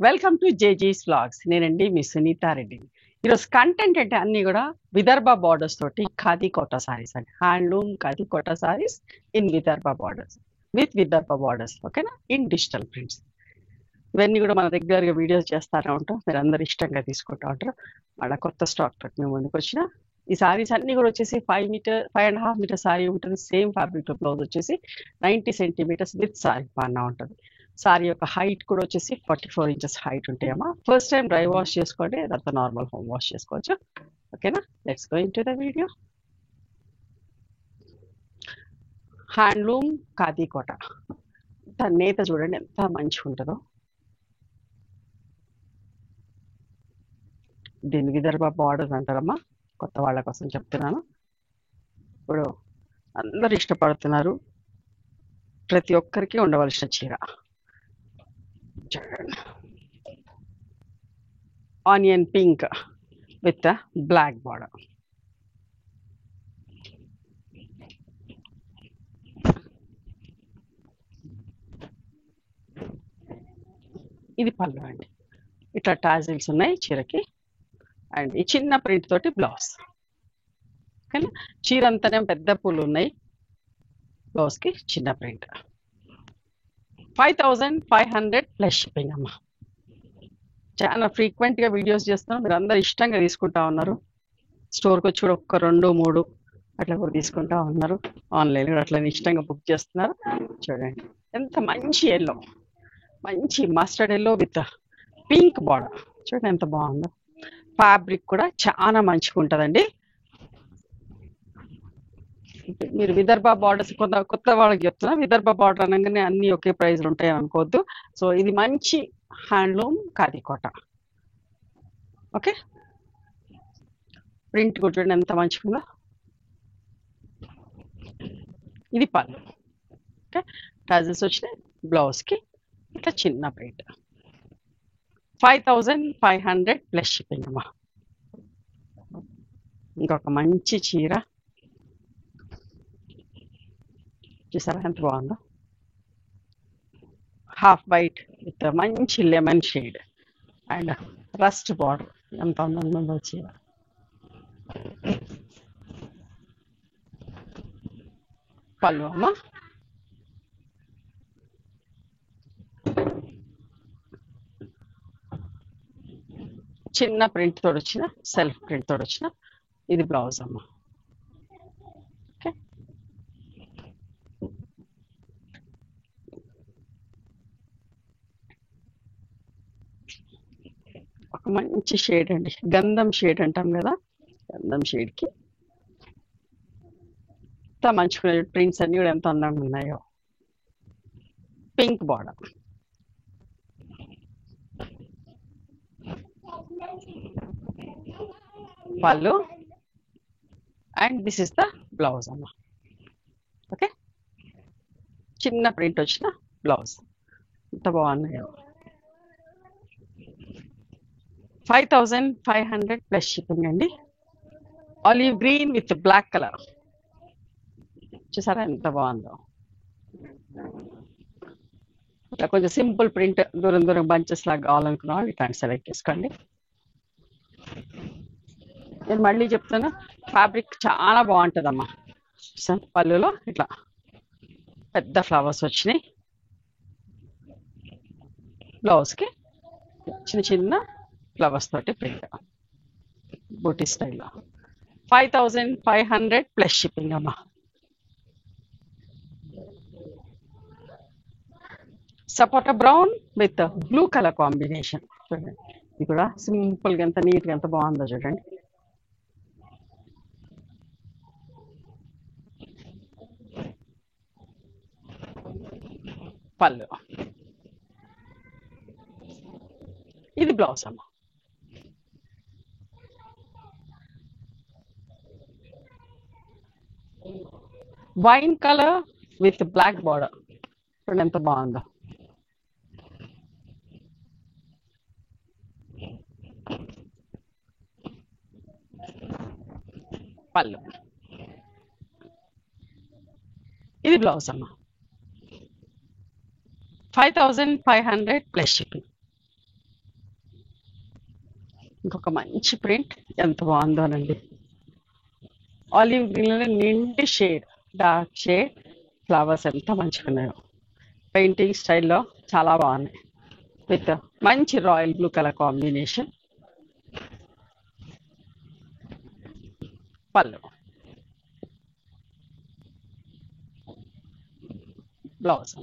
Welcome to జేజీస్ vlogs. నేనండి మీ సునీతా రెడ్డిని. ఈరోజు కంటెంట్ అంటే అన్ని కూడా విదర్భ బార్డర్స్ తోటి ఖాదీ కోటా సారీస్ అండి. Handloom khadi Kota saris in Vidarbha borders with Vidarbha borders, ఓకేనా, ఇన్ డిజిటల్ ప్రింట్స్. ఇవన్నీ కూడా మనం రెగ్యులర్గా వీడియోస్ చేస్తూనే ఉంటాం, మీరు అందరు ఇష్టంగా తీసుకుంటూ ఉంటారు. మళ్ళీ కొత్త స్టాక్ తోటి మేము ముందుకు వచ్చిన ఈ సారీస్ అన్ని కూడా వచ్చేసి 5.5 మీటర్ సారీ ఉంటుంది. సేమ్ ఫ్యాబ్రిక్ బ్లౌజ్ వచ్చేసి 90 సెంటీమీటర్స్ విత్ సారీ పన్నా ఉంటుంది. సారీ యొక్క హైట్ కూడా వచ్చేసి 44 ఇంచెస్ హైట్ ఉంటాయమ్మా. ఫస్ట్ టైం డ్రై వాష్ చేసుకోండి, తర్వాత నార్మల్ హోమ్ వాష్ చేసుకోవచ్చు, ఓకేనా. Let's go into the video. Handloom khadi Kota, నేత చూడండి ఎంత మంచిగా ఉంటుందో. దీని విదర్భ బార్డర్స్ అంటారమ్మా, కొత్త వాళ్ళ కోసం చెప్తున్నాను. ఇప్పుడు అందరు ఇష్టపడుతున్నారు, ప్రతి ఒక్కరికి ఉండవలసిన చీర చూడండి. Onion pink with black border. ఇది పళ్ళు అండి, ఇట్లా టాజిల్స్ ఉన్నాయి చీరకి. అండ్ ఈ చిన్న ప్రింట్ తోటి బ్లౌజ్, కానీ చీర అంతానే పెద్ద పూలు ఉన్నాయి, బ్లౌజ్కి చిన్న ప్రింట్. 5500 ప్లస్ షిప్పింగ్ అమ్మా. చాలా ఫ్రీక్వెంట్గా వీడియోస్ చేస్తున్నాం, మీరు అందరు ఇష్టంగా తీసుకుంటా ఉన్నారు. స్టోర్కి వచ్చి కూడా 1, 2, 3 అట్లా కూడా తీసుకుంటా ఉన్నారు. ఆన్లైన్ కూడా అట్లా ఇష్టంగా బుక్ చేస్తున్నారు. చూడండి ఎంత మంచి ఎల్లో, మంచి mustard yellow with pink border. చూడండి ఎంత బాగుందో. ఫ్యాబ్రిక్ కూడా చాలా మంచిగా ఉంటుందండి. మీరు విదర్భ బార్డర్స్ కొత్త వాళ్ళకి చెప్తున్నా, విదర్భ బార్డర్ అనగానే అన్ని ఒకే ప్రైస్లు ఉంటాయి అనుకోవద్దు. సో ఇది మంచి హ్యాండ్లూమ్ ఖాదీ కోట, ఓకే. ప్రింట్ కూడా చూడండి ఎంత మంచిగా ఉందో. ఇది పళ్ళు, ఓకే. టాజిల్స్ వచ్చినాయి, బ్లౌజ్కి ఇట్లా చిన్న ప్రింట్. 5500 ప్లస్ షిప్పింగ్ అమ్మా. ఇంకొక మంచి చీర చూసారా ఎంత బాగుందో. హాఫ్ వైట్ విత్ మంచి lemon shade and rust border. ఎంత అందంగా ఉందో చీర. పళ్ళు అమ్మా. చిన్న ప్రింట్ తోడు వచ్చిన, సెల్ఫ్ ప్రింట్ తోడు వచ్చిన ఇది బ్లౌజ్ అమ్మా, ఓకే. ఒక మంచి షేడ్ అండి, గంధం షేడ్ అంటాం కదా, గంధం షేడ్కి ఎంత మంచిగా ప్రింట్స్ అన్ని కూడా ఎంత అందంగా ఉన్నాయో. పింక్ బార్డర్, పళ్ళు and this is the blouse అమ్మా, ఓకే. చిన్న ప్రింట్ వచ్చిన బ్లౌజ్ ఎంత బాగున్నాయో. 5500 ప్లస్ షిప్పింగ్ అండి. Olive green with black colour, చూసారా ఎంత బాగుందో. ఇట్లా కొంచెం సింపుల్ ప్రింట్, దూరం దూరం బంచెస్ లాగా కావాలనుకున్నా ఇట్లాంటి సెలెక్ట్ చేసుకోండి. నేను మళ్ళీ చెప్తాను, ఫ్యాబ్రిక్ చాలా బాగుంటుందమ్మా. పళ్ళులో ఇట్లా పెద్ద ఫ్లవర్స్ వచ్చినాయి, బ్లౌజ్కి చిన్న చిన్న ఫ్లవర్స్ తోటి ప్రింట్, బూటీ స్టైల్లో. 5500 ప్లస్ షిప్పింగ్ అమ్మా. సపోటా brown with blue colour combination. చూడండి ఇది కూడా సింపుల్గా ఎంత నీట్గా ఎంత బాగుందో చూడండి. పళ్ళు, ఇది బ్లౌజ్ అమ్మా. Wine colour with black border, చూడండి ఎంత బాగుందో. పళ్ళు, ఇది బ్లౌజ్ అమ్మా. 5500 ప్లస్ షిప్పింగ్. ఇంకొక మంచి ప్రింట్ ఎంత బాగుందోనండి. ఆలివ్ గ్రీన్లోనే నిండి షేడ్, డార్క్ షేడ్, ఫ్లవర్స్ ఎంత మంచిగా ఉన్నాయో. పెయింటింగ్ స్టైల్లో చాలా బాగున్నాయి. విత్ మంచి రాయల్ బ్లూ కలర్ కాంబినేషన్. పళ్ళు, blouse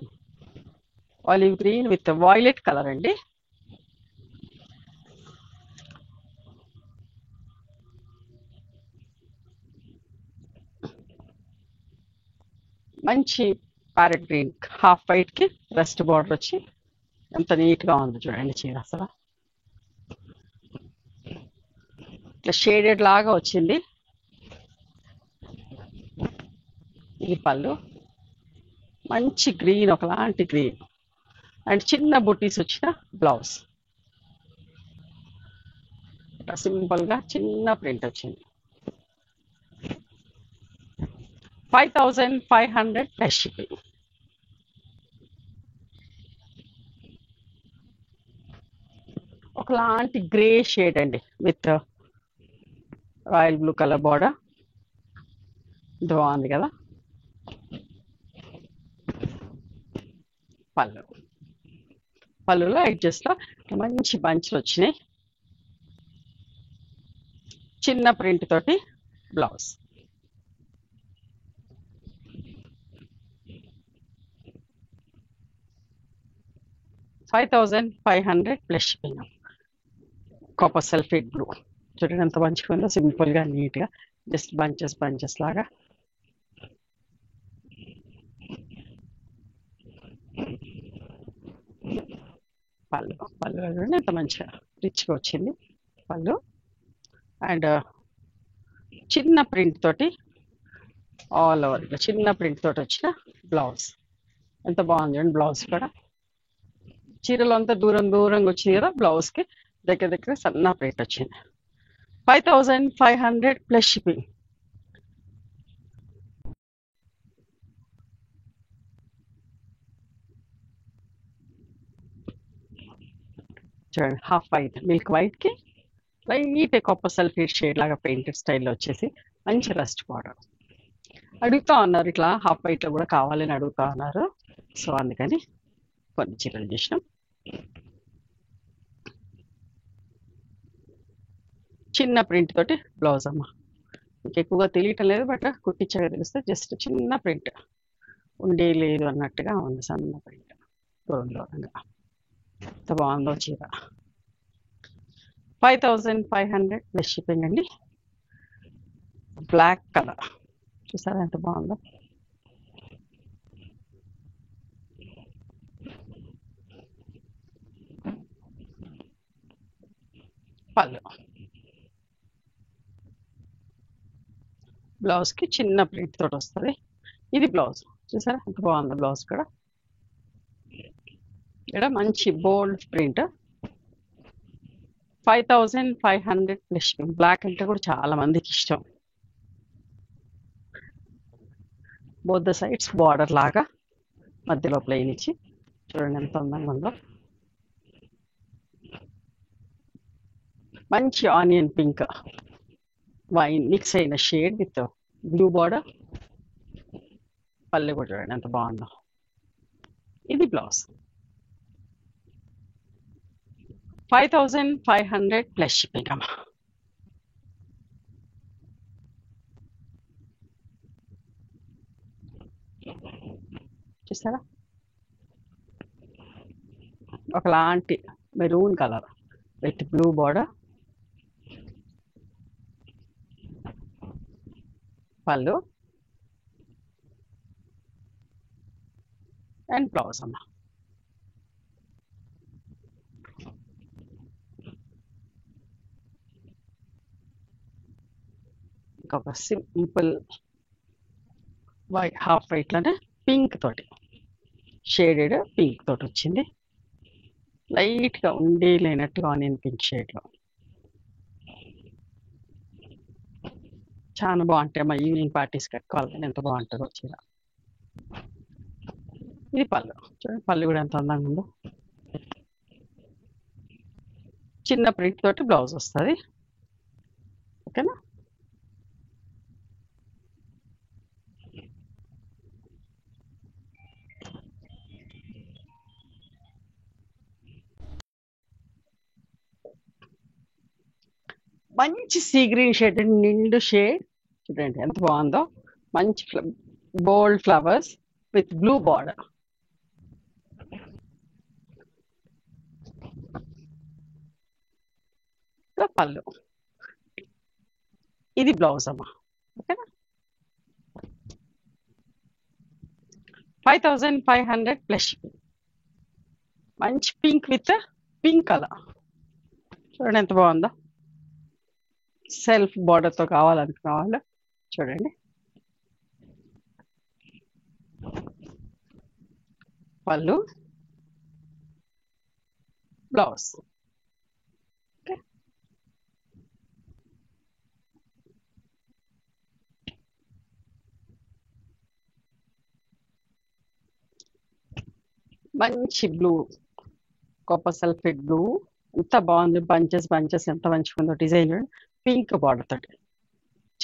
olive green with violet colour అండి. మంచి ప్యారెట్ గ్రీన్ హాఫ్ వైట్ కి రెస్ట్ బార్డర్ వచ్చి ఎంత నీట్ గా ఉంది చూడండి చీర. అసలు ఇట్లా షేడెడ్ లాగా వచ్చింది. ఈ పళ్ళు మంచి గ్రీన్, ఒకలాంటి గ్రీన్ అండ్ చిన్న బుటీస్ వచ్చిన బ్లౌజ్. ఇట్లా సింపుల్ గా చిన్న ప్రింట్ వచ్చింది. 5500 ప్లస్ షిప్పింగ్. ఒకలాంటి గ్రే షేడ్ అండి with royal blue colour border. ఇది బాగుంది కదా. పళ్ళులో ఎడ్జెస్ లో మంచి బంచ్లు వచ్చినాయి. చిన్న ప్రింట్ తోటి blouse. $5500 plus shipping. Copper sulphate blue చూడండి ఎంత మంచిగా ఉందో. సింపుల్ గా నీట్ గా జస్ట్ బంచెస్ లాగా. పళ్ళు చూడండి ఎంత మంచిగా రిచ్గా వచ్చింది పళ్ళు. అండ్ చిన్న ప్రింట్ తోటి ఆల్ ఓవర్ చిన్న ప్రింట్ తోటి వచ్చిన బ్లౌజ్. ఎంత బాగుంది చూడండి బ్లౌజ్ కూడా. చీరలో అంతా దూరంగా వచ్చింది కదా, బ్లౌజ్ కి దగ్గర సన్న ప్రింట్ వచ్చింది. 5500 ప్లస్ షిప్పింగ్. చూడండి హాఫ్ వైట్, మిల్క్ వైట్ కి లైట్ కాపర్ సల్ఫేట్ షేడ్ లాగా పెయింటెడ్ స్టైల్లో వచ్చేసి మంచి రస్ట్ బార్డర్. అడుగుతా ఉన్నారు ఇట్లా హాఫ్ వైట్ లో కూడా కావాలని అడుగుతా ఉన్నారు. సో అందుకని కొన్ని చీరలు చేసినాం. చిన్న ప్రింట్ తోటి బ్లౌజ్ అమ్మ. మీకు ఎక్కువగా తెలియటం లేదు, బట్ కుట్టించగా తెలిస్తే జస్ట్ చిన్న ప్రింట్ ఉండే లేదు అన్నట్టుగా ఉంది. సన్న ప్రింట్ దూరంగా ఎంత బాగుందో చీర. 5500 ప్లస్ షిప్పింగ్ అండి. బ్లాక్ కలర్ చూసారా ఎంత బాగుందో. పళ్ళు, బ్లౌజ్ కి చిన్న ప్రింట్ తోటి వస్తుంది. ఇది బ్లౌజ్ చూసారా ఎంత బాగుందో. బ్లౌజ్ కూడా ఇక్కడ మంచి బోల్డ్ ప్రింట్. 5500 plus shipping. బ్లాక్ అంటే కూడా చాలా మందికి ఇష్టం. బోత్ ద సైడ్స్ బార్డర్ లాగా మధ్యలో ప్లెయిన్ ఇచ్చి చూడండి ఎంత అందంగా ఉందో. మంచి ఆనియన్ పింక్ వైన్ మిక్స్ అయిన షేడ్ విత్ బ్లూ బార్డర్. పళ్ళు కూడా చూడండి ఎంత బాగుందో. ఇది బ్లౌజ్. 5500 ప్లస్ షిప్పింగ్ అమ్మా. చూసారా ఒకలాంటి maroon colour with blue border. పళ్ళు అండ్ బ్లౌజ్ అమ్మా. ఇంకొక సింపుల్ వైట్ హాఫ్ వైట్ లోనే పింక్ తోటి షేడెడ్ పింక్ తోటి వచ్చింది. లైట్ గా ఉండే లేనట్టుగా ఆనియన్ పింక్ షేడ్ లో చాలా బాగుంటాయి. మా ఈవినింగ్ పార్టీస్ కట్టుకోవాలని ఎంత బాగుంటుందో చీర. ఇది పళ్ళు చూడండి. పళ్ళు కూడా ఎంత అందంగా ఉందో. చిన్న ప్రింట్ తోటి బ్లౌజ్ వస్తుంది. ఓకేనా? మంచి సీ గ్రీన్ షేడ్, నిండు షేడ్ చూడండి ఎంత బాగుందో. మంచి బోల్డ్ ఫ్లవర్స్ విత్ బ్లూ బార్డర్. పళ్ళు, ఇది బ్లౌజ్ అమ్మా. ఓకేనా? 5500 ప్లస్ షిప్పింగ్. మంచి పింక్ విత్ పింక్ కలర్ చూడండి ఎంత బాగుందో. సెల్ఫ్ బార్డర్తో కావాలనుకున్న వాళ్ళు చూడండి. పళ్ళు, బ్లౌజ్. మంచి బ్లూ, కాపర్ సల్ఫేట్ బ్లూ ఎంత బాగుంది. బంచెస్ బంచెస్ ఎంత మంచిగా ఉందో డిజైన్. పింక్ బార్డర్ తోటి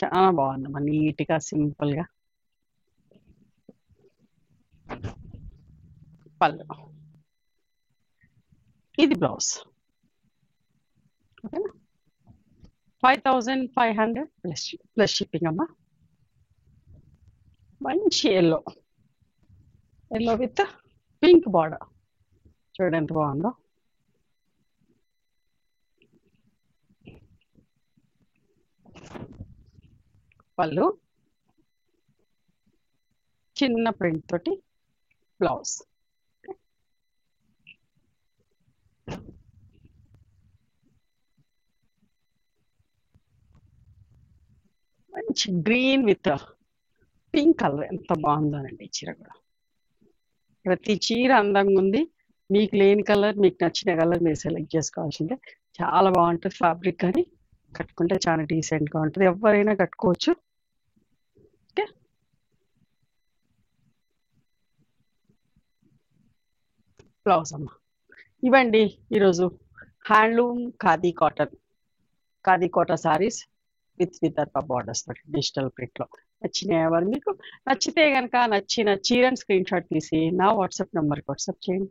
చాలా బాగుందమ్మా, నీట్గా సింపుల్గా. పళ్ళు, ఇది బ్లౌజ్. ఓకేనా? 5500 ప్లస్ షిప్పింగ్ అమ్మా. మంచి yellow, yellow with pink border చూడండి ఎంత బాగుందో. పళ్ళు, చిన్న ప్రింట్ తోటి బ్లౌజ్. మంచి గ్రీన్ విత్ పింక్ కలర్ ఎంత బాగుందోనండి చీర కూడా. ప్రతి చీర అందంగా ఉంది. మీకు లేని కలర్, మీకు నచ్చిన కలర్ మీరు సెలెక్ట్ చేసుకోవాల్సిందే. చాలా బాగుంటుంది ఫ్యాబ్రిక్, కానీ కట్టుకుంటే చాలా డీసెంట్గా ఉంటుంది. ఎవరైనా కట్టుకోవచ్చు. ఓకే, బ్లౌజ్ అమ్మ. ఇవ్వండి ఈరోజు handloom khadi Kota saris with Vidarbha borders తోటి డిజిటల్ ప్రింట్లో. నచ్చినాయి ఎవరు? మీకు నచ్చితే కనుక నచ్చిన చీరని స్క్రీన్ షాట్ తీసి నా వాట్సాప్ నెంబర్కి వాట్సాప్ చేయండి.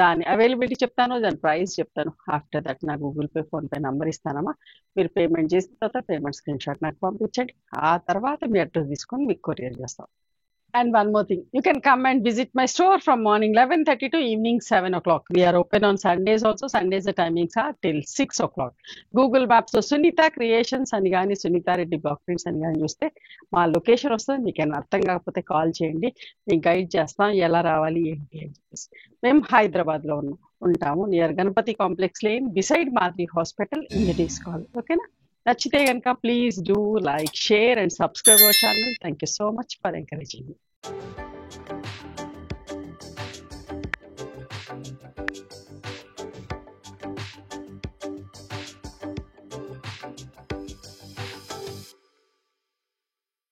దాని అవైలబిలిటీ చెప్తాను, దాని ప్రైస్ చెప్తాను. ఆఫ్టర్ దట్ నా గూగుల్ పే, ఫోన్పే నెంబర్ ఇస్తానమ్మా. మీరు పేమెంట్ చేసిన తర్వాత పేమెంట్ స్క్రీన్ షాట్ నాకు పంపించండి. ఆ తర్వాత మీ అడ్రస్ తీసుకొని మీకు కొరియర్ చేస్తాం. And one more thing, you can come and visit my store from morning 11:30 to evening 7 o'clock. We are open on Sundays also. Sundays the timings are till 6 o'clock. Google Maps లో Sunitha creations అని కానీ Sunitha Reddy block prints అని కానీ చూస్తే మా location వస్తుంది. మీకు ఏమైనా అర్థం కాకపోతే కాల్ చేయండి, మీకు గైడ్ చేస్తాం ఎలా రావాలి ఏంటి అని చెప్పేసి. మేము హైదరాబాద్లో ఉంటాము, near Ganapathi complex lane, beside Madhavi hospital, engineers call. ఓకేనా? నచ్చితే కనుక please do like, share and subscribe our channel. Thank you so much for encouraging me.